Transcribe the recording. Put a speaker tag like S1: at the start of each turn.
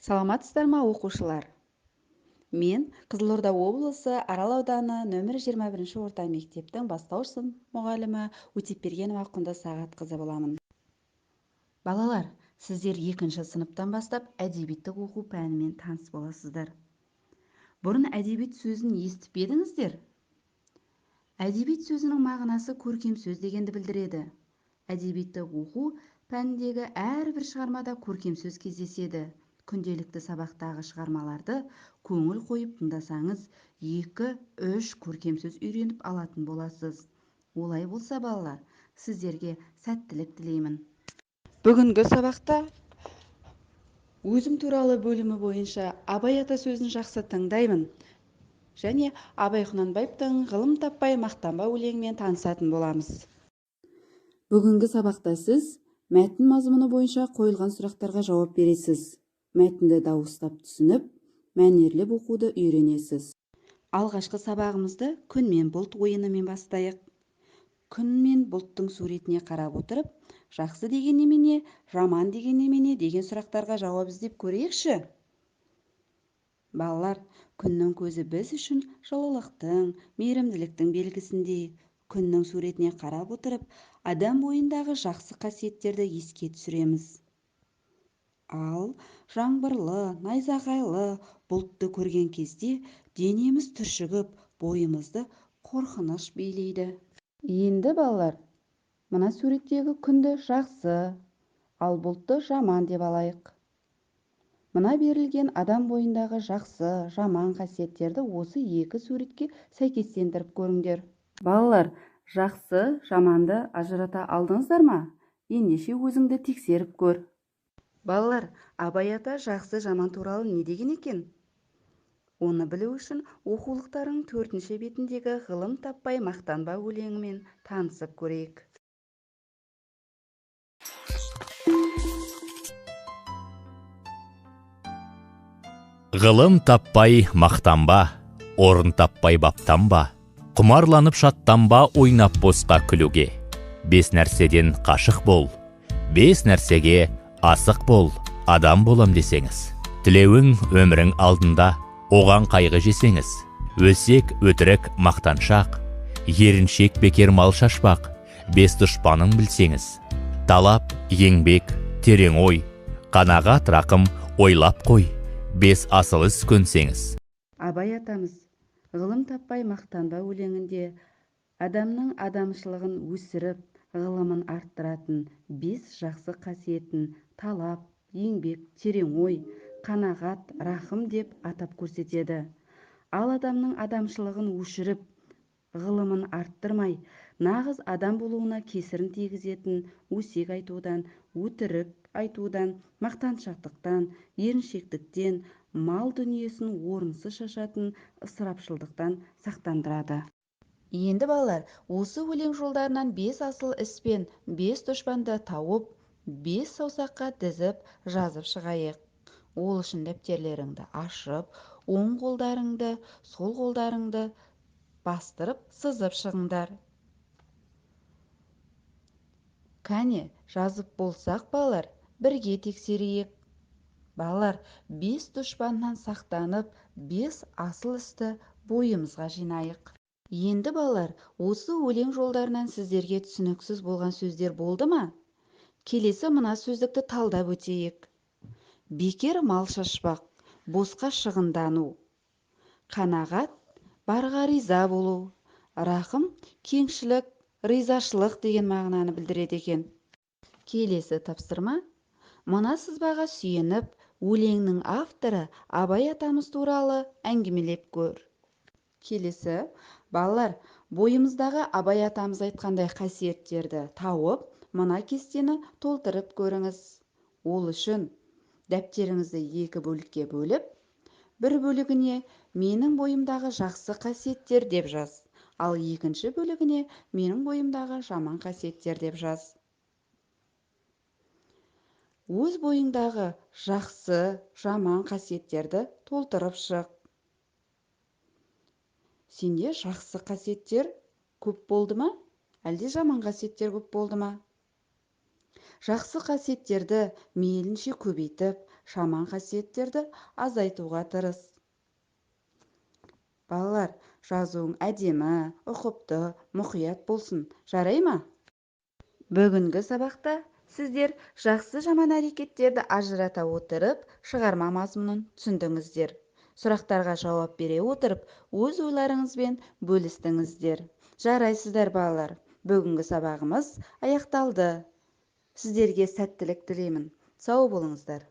S1: Саламатсыздар ма, оқушылар? Мен Қызылорда облысы Арал ауданы нөмір 21 орта мектептің бастауыш сынып мұғалімі Өтепбергенова Құнды Сағатқызы боламын. Балалар, сіздер 2-ші сыныптан бастап әдебиеттік оқу пәнімен таныс боласыздар. Бұрын әдебиет сөзін естіп пе едіңіздер? Әдебиет сөзінің мағынасы көркем сөз дегенді білдіреді. Әдебиеттік оқу пәніндегі әрбір шығармада көркем сөз кездеседі. Күнделікті сабақтағы шығармаларды көңіл қойып тыңдасаңыз, 2-3 көркем сөз үйреніп алатын боласыз. Олай болса, балалар, сіздерге сәттілік тілеймін. Бүгінгі сабақта өзім туралы бөлімі бойынша Абай ата сөзін жақсы тыңдаймын. Және Абай Құнанбаевтың ғылым таппай мақтанба өлеңімен танысатын боламыз. Бүгінгі сабақта сіз мәтін мазмұны бойынша қойылған сұрақтарға жауап бересіз. Мәтінді дауыстап түсініп, мәнерлеп оқуды үйренесіз. Алғашқы сабағымызды күн мен бұлт ойынымен бастайық. Күн мен бұлттың суретіне қарап отырып, жақсы деген немене, жаман деген немене деген сұрақтарға жауап іздеп көрейікші. Балалар, күннің көзі біз үшін жылылықтың, мейірімділіктің белгісіндей. Күннің суретіне қарап отырып, адам бойындағы жақсы қасиеттерді еске түсіреміз. Ал жаңбырлы, найзағайлы бұлтты көрген кезде денеміз түршігіп, бойымызды қорқыныш билейді. Енді балалар, мына суреттегі күнді жақсы, ал бұлтты жаман деп алайық. Мына берілген адам бойындағы жақсы, жаман қасиеттерді осы 2 суретке сәйкестендіріп көріңдер. Балалар, жақсы, жаманды ажырата алдыңыздар ма? Ендеше өзіңді тексеріп көр. Балалар, Абай ата жақсы, жаман туралы не деген екен? Оны білу үшін оқулықтардың 4-ші бетіндегі ғылым таппай мақтанба өлеңімен танысып көрейік.
S2: Ғылым таппай мақтанба, орын таппай баптанба, құмарланып шаттанба, ойнап босқа күлуге. 5 нәрседен қашық бол, 5 нәрсеге асық бол, адам болам десеңіз. Тілеуің өмірің алдында, оған қайғы жесеңіз. Өсек, өтірік, мақтаншақ, еріншек, бекер мал шашпақ, 5 дұшпаның білсеңіз. Талап, еңбек, терең ой, қанағат, рақым, ойлап қой, 5 асыл іс көнсеңіз.
S1: Абай атамыз ғылым таппай мақтанба өлеңінде адамның адамшылығын өсіріп, ғылымын арттыратын 5 жақсы қасиетін талап, еңбек, терең ой, қанағат, рақым деп атап көрсетеді. Ал адамның адамшылығын өшіріп, ғылымын арттырмай, нағыз адам болуына кесірін тигізетін өсек айтудан, өтірік айтудан, мақтаншақтықтан, еріншектіктен, мал дүниесін орынсыз шашатын ысырапшылдықтан сақтандырады. Енді балалар, осы өлең жолдарынан 5 асыл іспен 5 дұшпанды тауып, 5 саусаққа дізіп жазып шығайық. Ол үшін дәптерлеріңді ашып, оң қолдарыңды, сол қолдарыңды бастырып, сызып шығыңдар. Кәне, жазып болсақ, балалар, бірге тексерейік. Балалар, 5 дұшпаннан сақтанып, 5 асыл істі бойымызға жинайық. Енді балалар, осы өлең жолдарынан сіздерге түсініксіз болған сөздер болды ма? Келесі мына сөздікті талдап өтейік. Бекер мал шашпақ, босқа шығындану. Қанағат, барға риза болу. Рақым, кеңшілік, ризашылық деген мағынаны білдіреді екен. Келесі тапсырма. Мына сызбаға сүйеніп, өлеңнің авторы Абай атамыз туралы әңгімелеп көр. Келесі, балалар, бойымыздағы Абай атамыз айтқандай қасиеттерді тауып, мына кестені толтырып көріңіз. Ол үшін дәптеріңізді 2 бөлікке бөліп, бір бөлігіне менің бойымдағы жақсы қасиеттер деп жаз, ал екінші бөлігіне менің бойымдағы жаман қасиеттер деп жаз. Өз бойыңдағы жақсы, жаман қасиеттерді толтырып шық. Сенде жақсы қасиеттер көп болды ма? Әлде жаман қасиеттер көп болды ма? Жақсы қасиеттерді мейлінше көбейтіп, жаман қасиеттерді азайтуға тырыс. Балалар, жазуың әдемі, ұқыпты, мұқият болсын, жарай ма? Бүгінгі сабақта сіздер жақсы жаман әрекеттерді ажырата отырып, шығарма мазмұнын түсіндіңіздер. Сұрақтарға жауап бере отырып, өз ойларыңызбен бөлістіңіздер. Жарайсыздар балалар. Бүгінгі сабағымыз аяқталды. Сіздерге сәттілік тілеймін. Сау болыңыздар.